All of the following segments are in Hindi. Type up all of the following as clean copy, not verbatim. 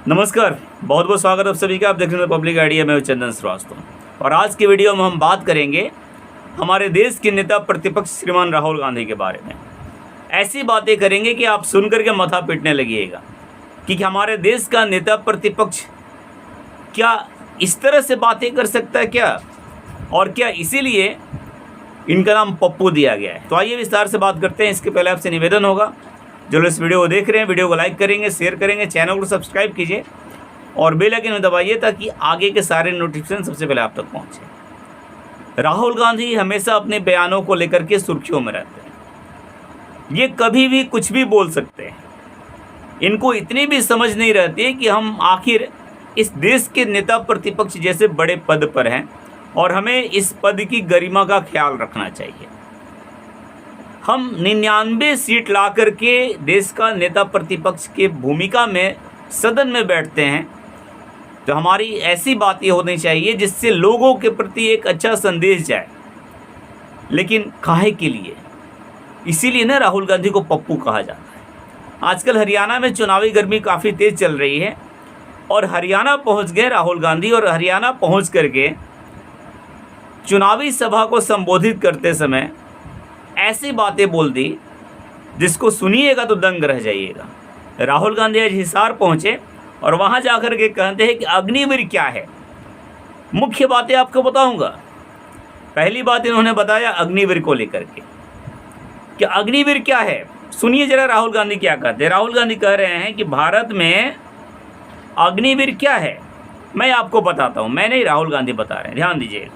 नमस्कार, बहुत बहुत स्वागत आप सभी का। आप देख रहे हैं पब्लिक आइडिया में चंदन श्रीवास्तव। और आज की वीडियो में हम बात करेंगे हमारे देश के नेता प्रतिपक्ष श्रीमान राहुल गांधी के बारे में। ऐसी बातें करेंगे कि आप सुन करके माथा पीटने लगिएगा कि हमारे देश का नेता प्रतिपक्ष क्या इस तरह से बातें कर सकता है क्या, और क्या इसीलिए इनका नाम पप्पू दिया गया है। तो आइए विस्तार से बात करते हैं। इसके पहले आपसे निवेदन होगा, जो लोग इस वीडियो को देख रहे हैं, वीडियो को लाइक करेंगे, शेयर करेंगे, चैनल को सब्सक्राइब कीजिए और बेल आइकन में दबाइए ताकि आगे के सारे नोटिफिकेशन सबसे पहले आप तक पहुंचे। राहुल गांधी हमेशा अपने बयानों को लेकर के सुर्खियों में रहते हैं। ये कभी भी कुछ भी बोल सकते हैं। इनको इतनी भी समझ नहीं रहती है कि हम आखिर इस देश के नेता प्रतिपक्ष जैसे बड़े पद पर हैं और हमें इस पद की गरिमा का ख्याल रखना चाहिए। हम 99 सीट ला करके देश का नेता प्रतिपक्ष के भूमिका में सदन में बैठते हैं, तो हमारी ऐसी बातें होनी चाहिए जिससे लोगों के प्रति एक अच्छा संदेश जाए। लेकिन काहे के लिए? इसीलिए ना राहुल गांधी को पप्पू कहा जाता है। आजकल हरियाणा में चुनावी गर्मी काफ़ी तेज़ चल रही है और हरियाणा पहुंच गए राहुल गांधी, और हरियाणा पहुंच करके चुनावी सभा को संबोधित करते समय ऐसी बातें बोल दी जिसको सुनिएगा तो दंग रह जाइएगा। राहुल गांधी आज हिसार पहुंचे और वहां जाकर के कहते हैं कि अग्निवीर क्या है। मुख्य बातें आपको बताऊंगा। पहली बात इन्होंने बताया अग्निवीर को लेकर के कि अग्निवीर क्या है। सुनिए जरा राहुल गांधी क्या कहते हैं। राहुल गांधी कह रहे हैं कि भारत में अग्निवीर क्या है मैं आपको बताता हूँ। मैं नहीं, राहुल गांधी बता रहे हैं, ध्यान दीजिए।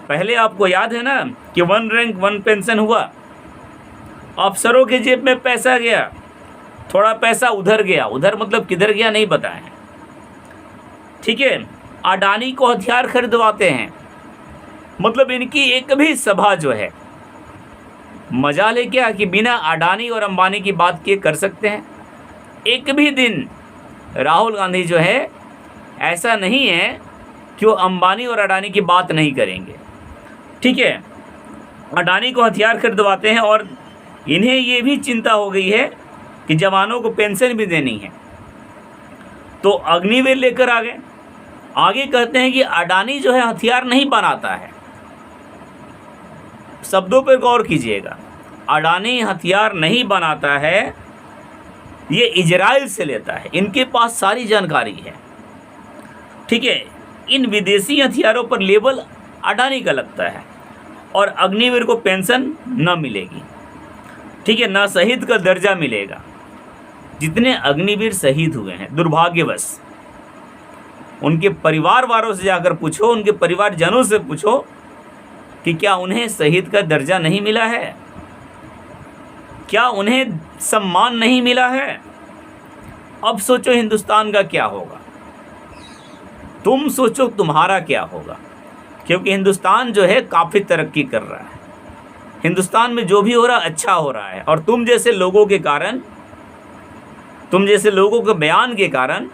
पहले आपको याद है ना कि 1 रैंक 1 पेंशन हुआ, अफसरों के जेब में पैसा गया, थोड़ा पैसा उधर गया, उधर मतलब किधर गया नहीं बताएं, ठीक है। अडानी को हथियार खरीदवाते हैं, मतलब इनकी एक भी सभा जो है, मजाल है क्या कि बिना अडानी और अंबानी की बात किए कर सकते हैं। एक भी दिन राहुल गांधी जो है ऐसा नहीं है कि वो अंबानी और अडानी की बात नहीं करेंगे, ठीक है। अडानी को हथियार खरीदवाते हैं और इन्हें ये भी चिंता हो गई है कि जवानों को पेंशन भी देनी है, तो अग्निवीर लेकर आ गए। आगे कहते हैं कि अडानी जो है हथियार नहीं बनाता है। शब्दों पर गौर कीजिएगा, अडानी हथियार नहीं बनाता है, ये इजराइल से लेता है, इनके पास सारी जानकारी है, ठीक है। इन विदेशी हथियारों पर लेबल अडानी का लगता है और अग्निवीर को पेंशन न मिलेगी, ठीक है, ना शहीद का दर्जा मिलेगा। जितने अग्निवीर शहीद हुए हैं दुर्भाग्यवश, उनके परिवार वालों से जाकर पूछो, उनके परिवारजनों से पूछो कि क्या उन्हें शहीद का दर्जा नहीं मिला है, क्या उन्हें सम्मान नहीं मिला है। अब सोचो हिंदुस्तान का क्या होगा, तुम सोचो तुम्हारा क्या होगा, क्योंकि हिंदुस्तान जो है काफ़ी तरक्की कर रहा है। हिंदुस्तान में जो भी हो रहा अच्छा हो रहा है, और तुम जैसे लोगों के कारण, तुम जैसे लोगों के बयान के कारण,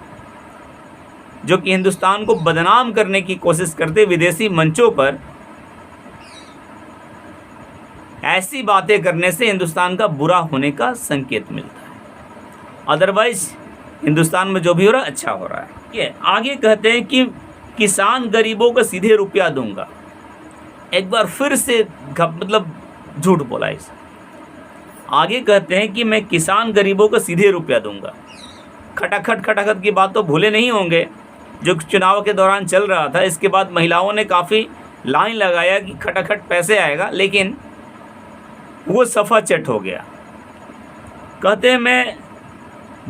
जो कि हिंदुस्तान को बदनाम करने की कोशिश करते विदेशी मंचों पर, ऐसी बातें करने से हिंदुस्तान का बुरा होने का संकेत मिलता है। अदरवाइज हिंदुस्तान में जो भी हो रहा अच्छा हो रहा है। ये आगे कहते हैं कि किसान गरीबों को सीधे रुपया दूंगा। एक बार फिर से मतलब झूठ बोला इस। आगे कहते हैं कि मैं किसान गरीबों को सीधे रुपया दूंगा। खटाखट खटाखट की बात तो भूले नहीं होंगे जो चुनाव के दौरान चल रहा था। इसके बाद महिलाओं ने काफ़ी लाइन लगाया कि खटाखट पैसे आएगा, लेकिन वो सफ़ा चट हो गया। कहते हैं मैं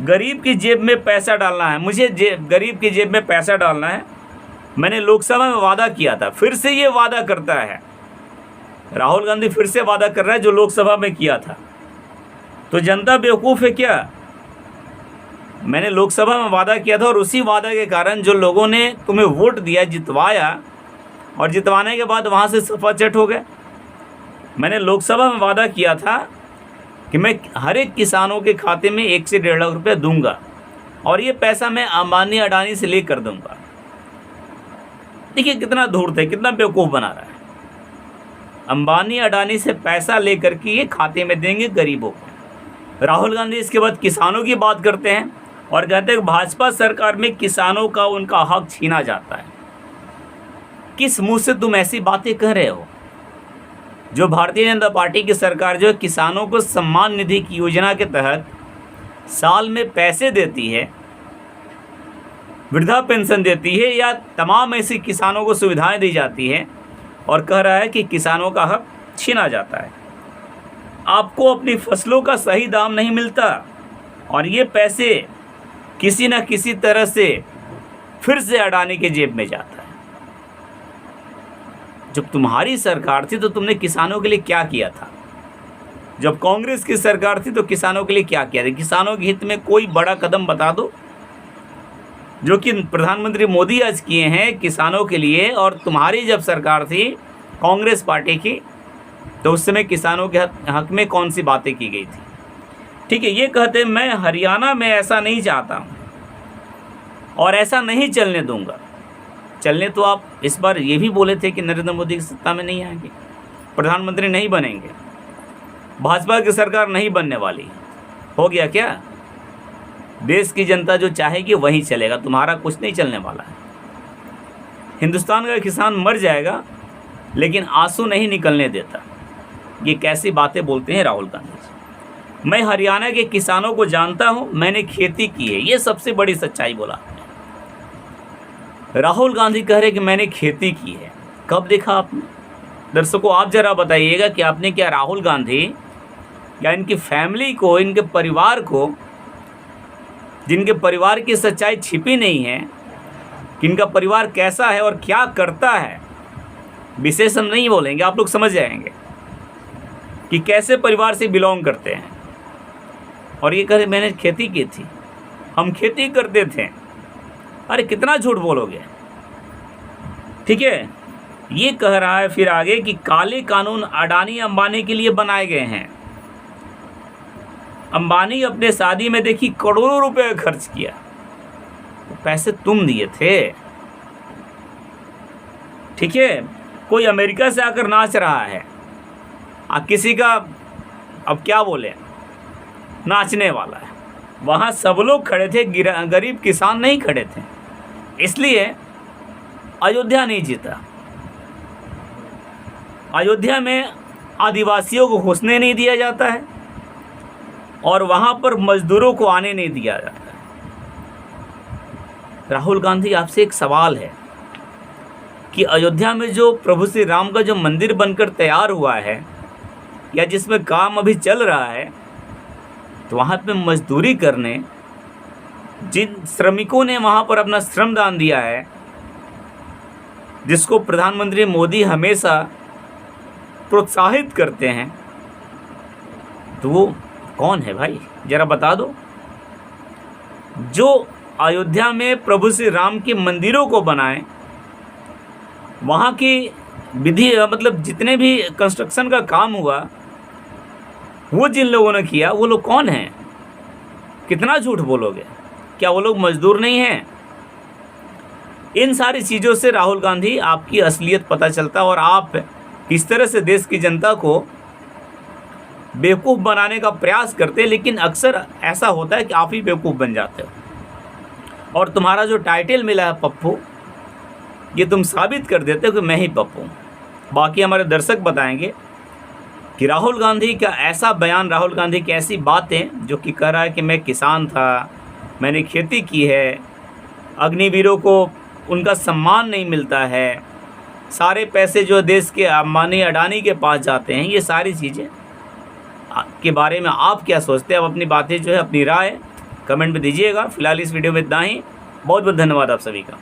गरीब की जेब में पैसा डालना है, मुझे गरीब की जेब में पैसा डालना है। मैंने लोकसभा में वादा किया था, फिर से ये वादा करता है राहुल गांधी, फिर से वादा कर रहा है जो लोकसभा में किया था। तो जनता बेवकूफ़ है क्या? मैंने लोकसभा में वादा किया था और उसी वादा के कारण जो लोगों ने तुम्हें वोट दिया, जितवाया, और जितवाने के बाद वहाँ से सफ़ा चट हो गए। मैंने लोकसभा में वादा किया था कि मैं हर एक किसानों के खाते में 1 से 1.5 लाख रुपया दूंगा, और ये पैसा मैं अंबानी अडानी से ले कर दूंगा। देखिए कितना धूर्त है, कितना बेवकूफ़ बना रहा है। अंबानी अडानी से पैसा लेकर के ये खाते में देंगे गरीबों को। राहुल गांधी इसके बाद किसानों की बात करते हैं और कहते हैं भाजपा सरकार में किसानों का उनका हक छीना जाता है। किस मुंह से तुम ऐसी बातें कह रहे हो? जो भारतीय जनता पार्टी की सरकार जो है किसानों को सम्मान निधि की योजना के तहत साल में पैसे देती है, वृद्धा पेंशन देती है या तमाम ऐसी किसानों को सुविधाएं दी जाती है, और कह रहा है कि किसानों का हक छीना जाता है। आपको अपनी फसलों का सही दाम नहीं मिलता और ये पैसे किसी न किसी तरह से फिर से अडानी के जेब में जाता है। जब तुम्हारी सरकार थी तो तुमने किसानों के लिए क्या किया था? जब कांग्रेस की सरकार थी तो किसानों के लिए क्या किया था? किसानों के हित में कोई बड़ा कदम बता दो जो कि प्रधानमंत्री मोदी आज किए हैं किसानों के लिए। और तुम्हारी जब सरकार थी कांग्रेस पार्टी की तो उस समय किसानों के हक में कौन सी बातें की गई थी? ठीक है, ये कहते मैं हरियाणा में ऐसा नहीं चाहता हूँ और ऐसा नहीं चलने दूंगा। चलने तो आप इस बार ये भी बोले थे कि नरेंद्र मोदी की सत्ता में नहीं आएंगे, प्रधानमंत्री नहीं बनेंगे, भाजपा की सरकार नहीं बनने वाली। हो गया क्या? देश की जनता जो चाहेगी वही चलेगा, तुम्हारा कुछ नहीं चलने वाला है। हिंदुस्तान का किसान मर जाएगा लेकिन आंसू नहीं निकलने देता। ये कैसी बातें बोलते हैं राहुल गांधी जी। मैं हरियाणा के किसानों को जानता हूं, मैंने खेती की है, ये सबसे बड़ी सच्चाई बोला। राहुल गांधी कह रहे कि मैंने खेती की है। कब देखा आपने? दर्शकों आप जरा बताइएगा कि आपने क्या राहुल गांधी या इनकी फैमिली को, इनके परिवार को, जिनके परिवार की सच्चाई छिपी नहीं है कि इनका परिवार कैसा है और क्या करता है, विशेष हम नहीं बोलेंगे, आप लोग समझ जाएंगे कि कैसे परिवार से बिलोंग करते हैं। और ये कह रहे मैंने खेती की थी, हम खेती करते थे। अरे कितना झूठ बोलोगे? ठीक है, ये कह रहा है फिर आगे कि काले कानून अडानी अंबानी के लिए बनाए गए हैं। अंबानी अपने शादी में देखी करोड़ों रुपए खर्च किया, तो पैसे तुम दिए थे। ठीक है, कोई अमेरिका से आकर नाच रहा है, किसी का अब क्या बोले नाचने वाला है, वहाँ सब लोग खड़े थे, गरीब किसान नहीं खड़े थे। इसलिए अयोध्या नहीं जीता। अयोध्या में आदिवासियों को घुसने नहीं दिया जाता है और वहाँ पर मजदूरों को आने नहीं दिया जाता है। राहुल गांधी आपसे एक सवाल है कि अयोध्या में जो प्रभु श्री राम का जो मंदिर बनकर तैयार हुआ है या जिसमें काम अभी चल रहा है, तो वहाँ पे मजदूरी करने जिन श्रमिकों ने वहाँ पर अपना श्रमदान दिया है, जिसको प्रधानमंत्री मोदी हमेशा प्रोत्साहित करते हैं, तो वो कौन है भाई? जरा बता दो। जो अयोध्या में प्रभु श्री राम के मंदिरों को बनाए, वहाँ की विधि मतलब जितने भी कंस्ट्रक्शन का काम हुआ वो जिन लोगों ने किया, वो लोग कौन हैं? कितना झूठ बोलोगे? क्या वो लोग मजदूर नहीं हैं? इन सारी चीज़ों से राहुल गांधी आपकी असलियत पता चलता और आप किस तरह से देश की जनता को बेवकूफ़ बनाने का प्रयास करते, लेकिन अक्सर ऐसा होता है कि आप ही बेवकूफ़ बन जाते हो और तुम्हारा जो टाइटल मिला है पप्पू, ये तुम साबित कर देते हो कि मैं ही पप्पू हूँ। बाकी हमारे दर्शक बताएंगे कि राहुल गांधी का ऐसा बयान, राहुल गांधी की ऐसी बातें जो कि कह रहा है कि मैं किसान था, मैंने खेती की है, अग्निवीरों को उनका सम्मान नहीं मिलता है, सारे पैसे जो देश के अंबानी अडानी के पास जाते हैं, ये सारी चीज़ें के बारे में आप क्या सोचते हैं? अब अपनी बातें जो है, अपनी राय कमेंट में दीजिएगा। फिलहाल इस वीडियो में इतना ही। बहुत बहुत धन्यवाद आप सभी का।